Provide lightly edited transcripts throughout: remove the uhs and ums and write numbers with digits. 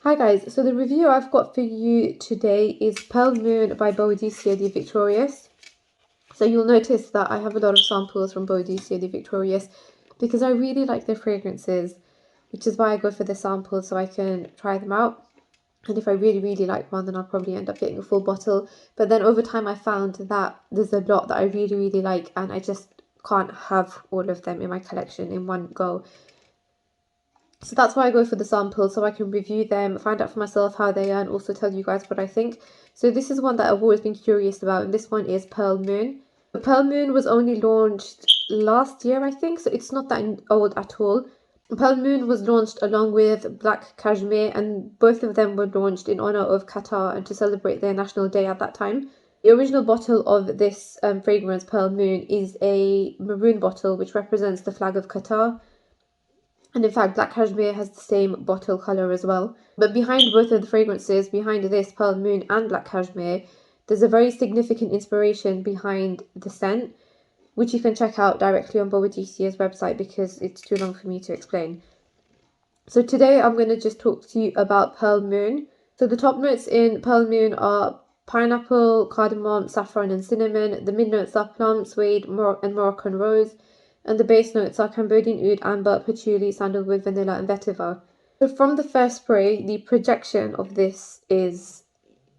Hi guys, so the review I've got for you today is Pearl Moon by Boadicea the Victorious. So you'll notice that I have a lot of samples from Boadicea the Victorious because I really like their fragrances, which is why I go for the samples so I can try them out. And if I really like one, then I'll probably end up getting a full bottle. But then over time I found that there's a lot that I really like and I just can't have all of them in my collection in one go. So that's why I go for the samples, so I can review them, find out for myself how they are, and also tell you guys what I think. So this is one that I've always been curious about, and this one is Pearl Moon. The Pearl Moon was only launched last year, I think, so it's not that old at all. Pearl Moon was launched along with Black Cashmere, and both of them were launched in honor of Qatar and to celebrate their national day at that time. The original bottle of this fragrance, Pearl Moon, is a maroon bottle which represents the flag of Qatar. And in fact, Black Cashmere has the same bottle colour as well. But behind both of the fragrances, behind this Pearl Moon and Black Cashmere, there's a very significant inspiration behind the scent, which you can check out directly on Boadicea's website because it's too long for me to explain. So today I'm going to just talk to you about Pearl Moon. So the top notes in Pearl Moon are pineapple, cardamom, saffron and cinnamon. The mid notes are plum, suede, and Moroccan rose. And the base notes are Cambodian oud, amber, patchouli, sandalwood, vanilla, and vetiver. So from the first spray, the projection of this is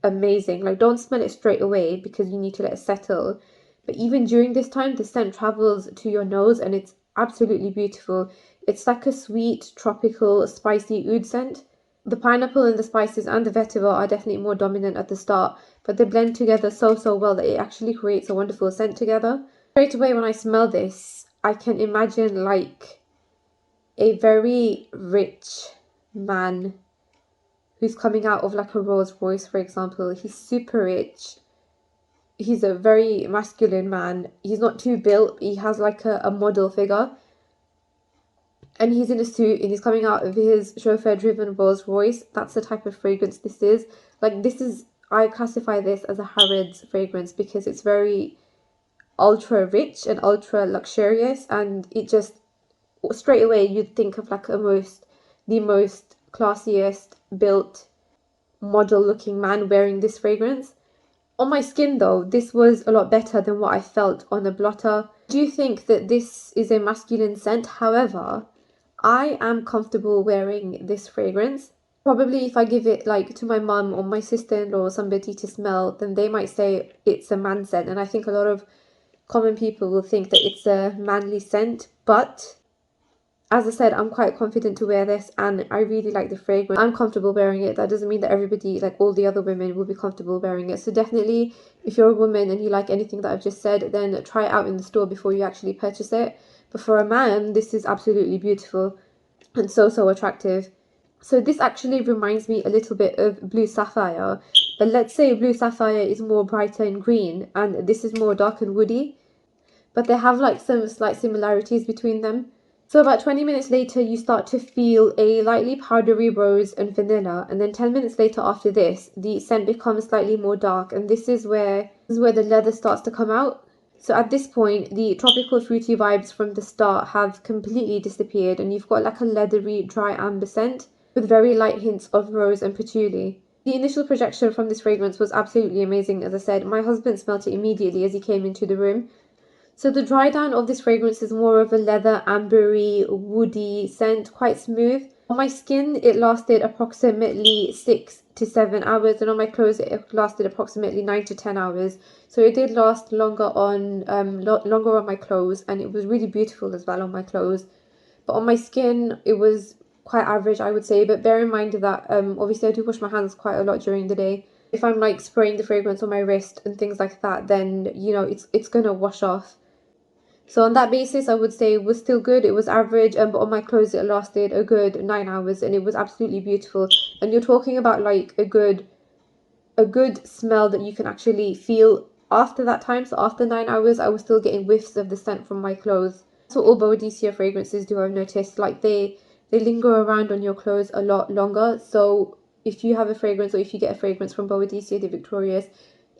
amazing. Like, don't smell it straight away because you need to let it settle. But even during this time, the scent travels to your nose and it's absolutely beautiful. It's like a sweet, tropical, spicy oud scent. The pineapple and the spices and the vetiver are definitely more dominant at the start, but they blend together so well that it actually creates a wonderful scent together. Straight away when I smell this, I can imagine like a very rich man who's coming out of like a Rolls Royce, for example. He's super rich. He's a very masculine man. He's not too built. He has like a model figure. And he's in a suit and he's coming out of his chauffeur-driven Rolls Royce. That's the type of fragrance this is. Like, this is, I classify this as a Harrods fragrance because it's very ultra rich and ultra luxurious, and it just straight away you'd think of like the most classiest built model looking man wearing this fragrance. On my skin though, this was a lot better than what I felt on the blotter. I do think that this is a masculine scent, however, I am comfortable wearing this fragrance. Probably if I give it like to my mum or my sister-in-law or somebody to smell, then they might say it's a man scent, and I think a lot of common people will think that it's a manly scent, but as I said, I'm quite confident to wear this and I really like the fragrance. I'm comfortable wearing it. That doesn't mean that everybody, like all the other women, will be comfortable wearing it. So definitely, if you're a woman and you like anything that I've just said, then try it out in the store before you actually purchase it. But for a man, this is absolutely beautiful and so attractive. So this actually reminds me a little bit of Blue Sapphire. But let's say Blue Sapphire is more brighter in green and this is more dark and woody. But they have like some slight similarities between them. So about 20 minutes later, you start to feel a lightly powdery rose and vanilla, and then 10 minutes later after this, the scent becomes slightly more dark, and this is where the leather starts to come out. So at this point, the tropical fruity vibes from the start have completely disappeared, and you've got like a leathery, dry amber scent with very light hints of rose and patchouli. The initial projection from this fragrance was absolutely amazing, as I said. My husband smelt it immediately as he came into the room. So the dry down of this fragrance is more of a leather, ambery, woody scent, quite smooth. On my skin, it lasted approximately 6 to 7 hours, and on my clothes, it lasted approximately 9 to 10 hours. So it did last longer on my clothes, and it was really beautiful as well on my clothes. But on my skin, it was quite average, I would say. But bear in mind that obviously I do wash my hands quite a lot during the day. If I'm like spraying the fragrance on my wrist and things like that, then you know it's gonna wash off. So on that basis, I would say it was still good. It was average, but on my clothes, it lasted a good 9 hours, and it was absolutely beautiful. And you're talking about like a good smell that you can actually feel after that time. So after 9 hours, I was still getting whiffs of the scent from my clothes. So all Boadicea fragrances do, I've noticed, like they linger around on your clothes a lot longer. So if you have a fragrance or if you get a fragrance from Boadicea the Victorious,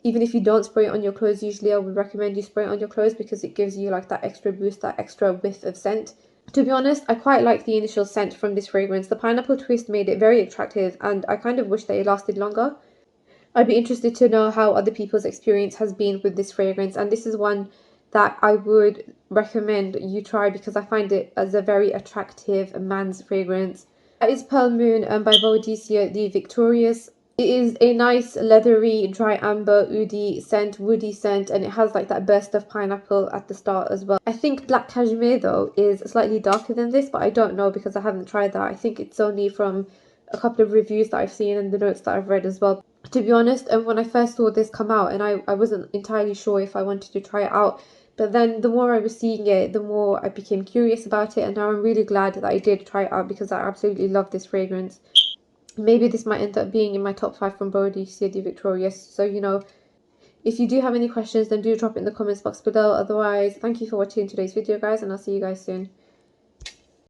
even if you don't spray it on your clothes, usually I would recommend you spray it on your clothes because it gives you like that extra boost, that extra whiff of scent. To be honest, I quite like the initial scent from this fragrance. The pineapple twist made it very attractive, and I kind of wish that it lasted longer. I'd be interested to know how other people's experience has been with this fragrance, and this is one that I would recommend you try because I find it as a very attractive man's fragrance. That is Pearl Moon by Boadicea the Victorious. It is a nice leathery dry amber oudi scent, woody scent, and it has like that burst of pineapple at the start as well. I think Black Cashmere though is slightly darker than this, but I don't know because I haven't tried that. I think it's only from a couple of reviews that I've seen and the notes that I've read as well. To be honest, when I first saw this come out, and I wasn't entirely sure if I wanted to try it out, but then the more I was seeing it, the more I became curious about it, and now I'm really glad that I did try it out because I absolutely love this fragrance. Maybe this might end up being in my top 5 from Boadicea the Victorious. So, you know, if you do have any questions, then do drop it in the comments box below. Otherwise, thank you for watching today's video, guys, and I'll see you guys soon.